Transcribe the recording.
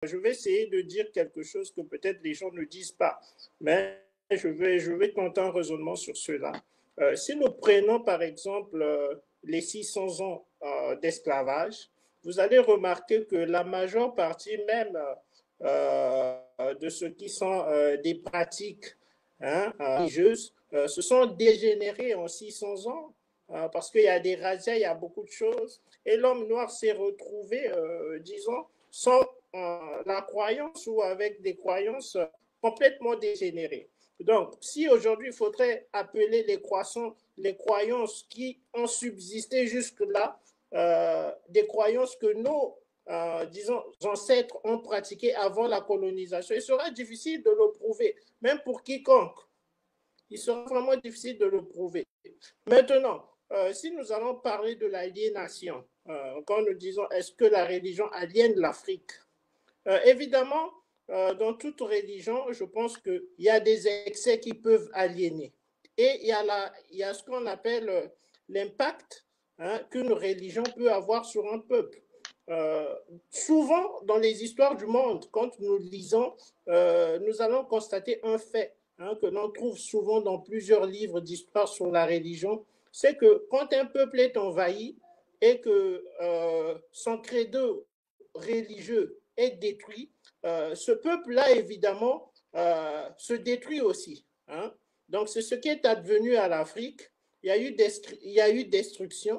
je vais essayer de dire quelque chose que peut-être les gens ne disent pas, mais je vais tenter un raisonnement sur cela. Si nous prenons par exemple les 600 ans d'esclavage, vous allez remarquer que la majeure partie même de ce qui sont des pratiques hein, religieuses se sont dégénérées en 600 ans parce qu'il y a des razzias, il y a beaucoup de choses. Et l'homme noir s'est retrouvé, disons, sans la croyance ou avec des croyances complètement dégénérées. Donc, si aujourd'hui il faudrait appeler les croyances qui ont subsisté jusque-là, des croyances que nos, disons, ancêtres ont pratiquées avant la colonisation, il sera difficile de le prouver, même pour quiconque. Il sera vraiment difficile de le prouver. Maintenant, si nous allons parler de l'aliénation, quand nous disons est-ce que la religion aliène l'Afrique, évidemment, dans toute religion, je pense qu'il y a des excès qui peuvent aliéner. Et il y a ce qu'on appelle l'impact hein, qu'une religion peut avoir sur un peuple. Euh, Souvent, dans les histoires du monde, quand nous lisons, nous allons constater un fait hein, que l'on trouve souvent dans plusieurs livres d'histoire sur la religion, c'est que quand un peuple est envahi et que son credo religieux est détruit, ce peuple-là, évidemment, se détruit aussi. Hein. Donc, c'est ce qui est advenu à l'Afrique. Il y a eu destruction